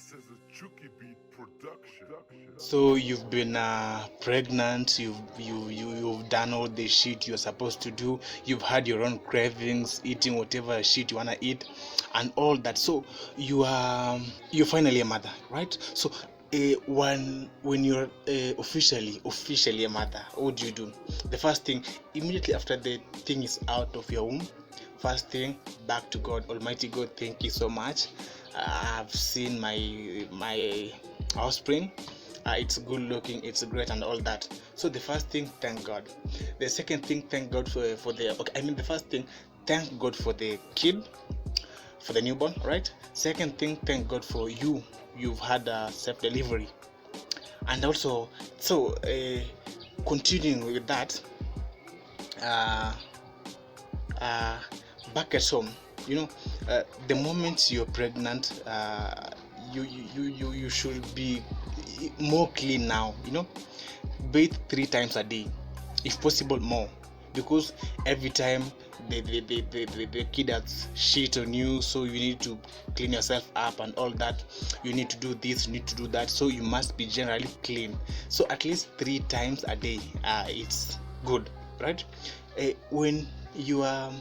This is a Chucky Beat production. So you've been pregnant, you've done all the shit you're supposed to do, you've had your own cravings, eating whatever shit you wanna eat, and all that. So you're finally a mother, right? So when you're officially a mother, what do? The first thing, immediately after the thing is out of your womb, first thing, back to God. Almighty God, thank you so much. I've seen my offspring. It's good looking, it's great, and all that. So the first thing, thank God. The second thing, thank God for the okay. I mean, the first thing, thank God for the kid, for the newborn, right? Second thing, thank God for you. You've had a safe delivery, and also, so continuing with that, uh, uh, back at home, you know, the moment you're pregnant, you should be more clean now, bathe 3 times a day, if possible more, because every time the kid has shit on you, so you need to clean yourself up and all that. You need to do this, you need to do that, so you must be generally clean. So at least 3 times a day, it's good, right? When you are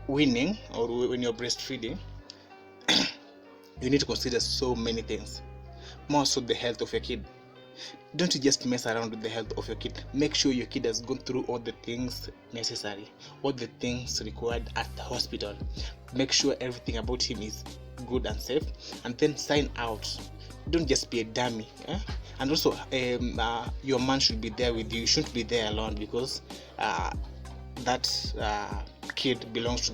weaning, or when you're breastfeeding, you need to consider so many things, more so the health of your kid. Don't you just mess around with the health of your kid. Make sure your kid has gone through all the things necessary, all the things required at the hospital. Make sure everything about him is good and safe, and then sign out. Don't just be a dummy. And also, your man should be there with you. You shouldn't be there alone, because that kid belongs to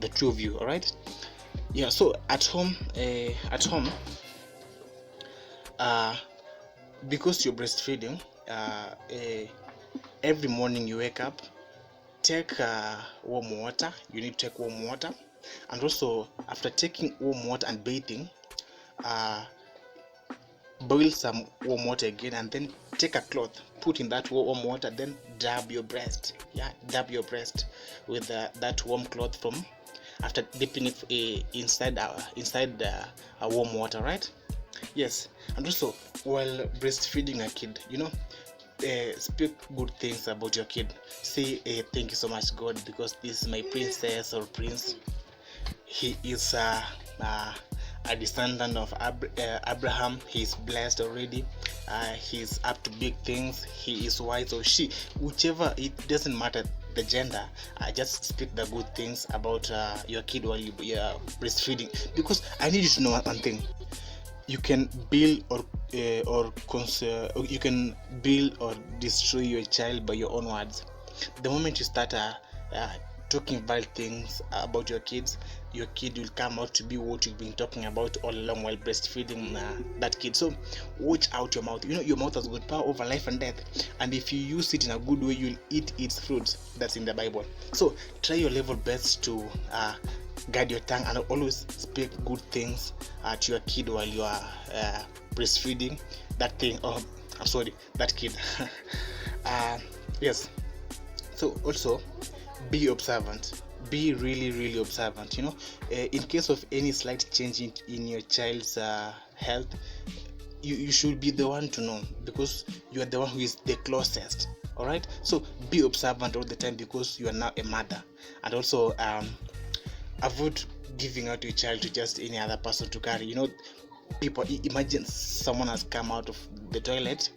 the two of you. All right? Yeah. So at home, because you're breastfeeding, every morning you wake up, take warm water. You need to take warm water, and also after taking warm water and bathing, boil some warm water again, and then take a cloth, put in that warm water, then dab your breast. Dab your breast with that warm cloth from after dipping it inside a warm water, right? Yes. And also, while breastfeeding a kid, speak good things about your kid. Say, thank you so much, God, because this is my princess or prince. He is a descendant of Abraham. He's blessed already. He's up to big things. He is wise, or she, whichever. It doesn't matter the gender. Just speak the good things about your kid while you're breastfeeding, because I need you to know one thing. You can build or you can build or destroy your child by your own words. The moment you start talking vile things about your kids, your kid will come out to be what you've been talking about all along while breastfeeding that kid. So watch out your mouth. Your mouth has got power over life and death, and if you use it in a good way, you'll eat its fruits. That's in the Bible. So try your level best to guide your tongue, and always speak good things to your kid while you are breastfeeding that thing. Oh, I'm sorry, that kid. Yes. So also, be observant. Be really observant. In case of any slight change in your child's health, you should be the one to know, because you are the one who is the closest. All right. So be observant all the time, because you are now a mother. And also, avoid giving out your child to just any other person to carry. People, imagine someone has come out of the toilet,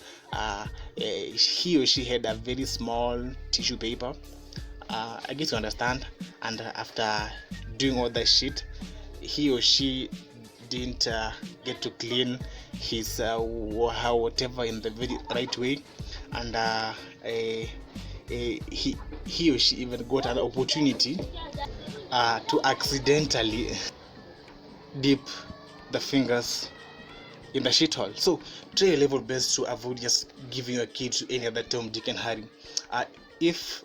he or she had a very small tissue paper, I guess you understand, and after doing all that shit, he or she didn't get to clean his whatever in the very right way, and he or she even got an opportunity to accidentally dip the fingers in the shithole. So try your level best to avoid just giving your kid to any other Tom, Dick and Harry. If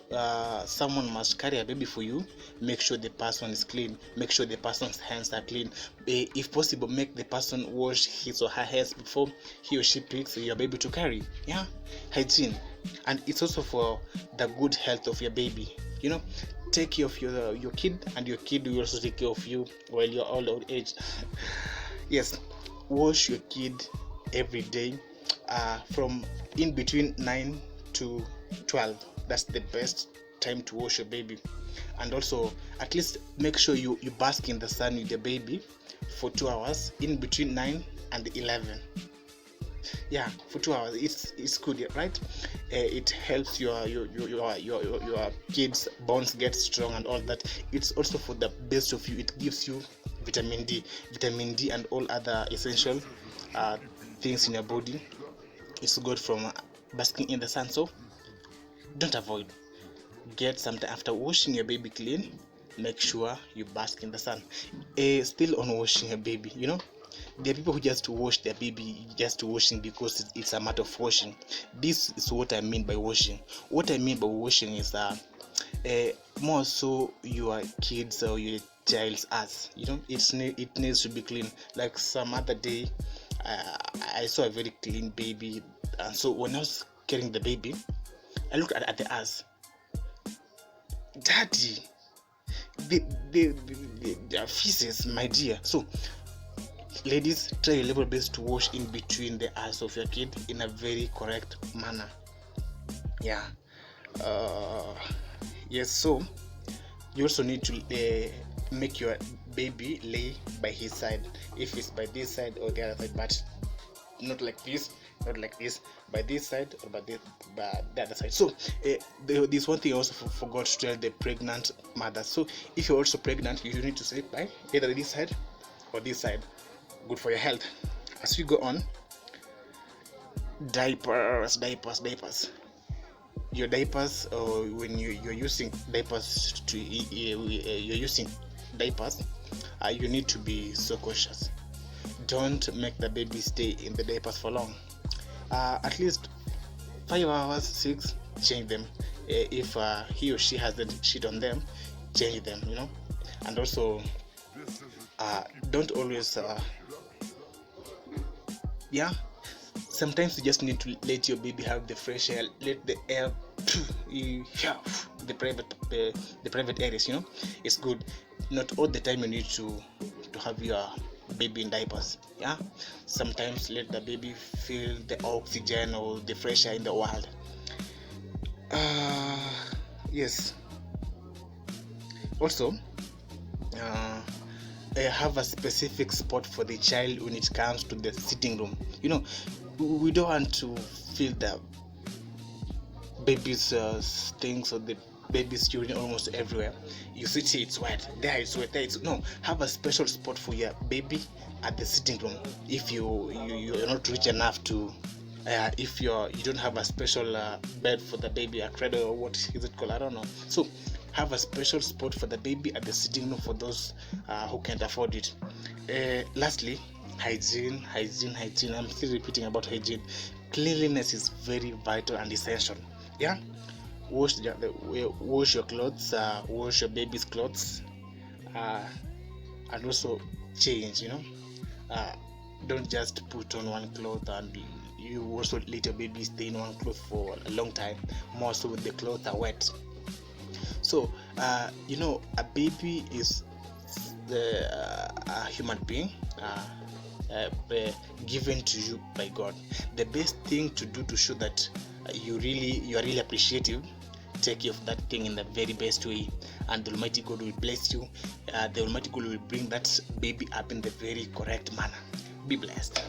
someone must carry a baby for you, make sure the person is clean. Make sure the person's hands are clean. If possible, make the person wash his or her hands before he or she picks your baby to carry. Hygiene. And it's also for the good health of your baby. Take care of your kid, and your kid will also take care of you while you're old age. Yes, wash your kid every day, from in between 9 to 12. That's the best time to wash your baby. And also, at least make sure you bask in the sun with the baby for 2 hours in between 9 and 11. Yeah, for 2 hours. It's good, right? It helps your kids bones get strong and all that. It's also for the best of you. It gives you vitamin D and all other essential things in your body. It's good from basking in the sun. So don't avoid, get some time after washing your baby clean. Make sure you bask in the sun. Still on washing a baby, there are people who just wash their baby just washing because it's a matter of washing. This is what I mean by washing. What I mean by washing is more so your kids or your child's ass. It needs to be clean. Like some other day, I saw a very clean baby, and so when I was carrying the baby, I looked at the ass. Daddy, the feces, my dear. So ladies, try your level best to wash in between the eyes of your kid in a very correct manner. Yeah. Yes. So you also need to make your baby lay by his side, if it's by this side or the other side, but not like this, by this side or by the other side. So this one thing I also forgot to tell the pregnant mothers. So if you're also pregnant, you need to sleep by either this side or this side. Good for your health. As we go on, diapers. Your diapers, or when you're using diapers you need to be so cautious. Don't make the baby stay in the diapers for long. At least 5 hours, 6, change them. If he or she hasn't shit on them, change them, and also don't always sometimes you just need to let your baby have the fresh air, let the air the private areas. It's good. Not all the time you need to have your baby in diapers. Sometimes let the baby feel the oxygen or the fresh air in the world. Yes. Also, have a specific spot for the child when it comes to the sitting room. We don't want to feel the baby's things or the baby's urine almost everywhere. You sit here, it's wet, there it's wet, there it's no. Have a special spot for your baby at the sitting room. If you're not rich enough to if you don't have a special bed for the baby, a cradle, or what is it called, I don't know. So have a special spot for the baby at the sitting room for those who can't afford it. Lastly, hygiene. I'm still repeating about hygiene. Cleanliness is very vital and essential. Wash your clothes, wash your baby's clothes, and also change. Don't just put on one cloth and you also let your baby stay in one cloth for a long time, more so when the clothes are wet. So a baby is a human being given to you by God. The best thing to do to show that you are really appreciative, take care of that thing in the very best way, and the Almighty God will bless you. The Almighty God will bring that baby up in the very correct manner. Be blessed.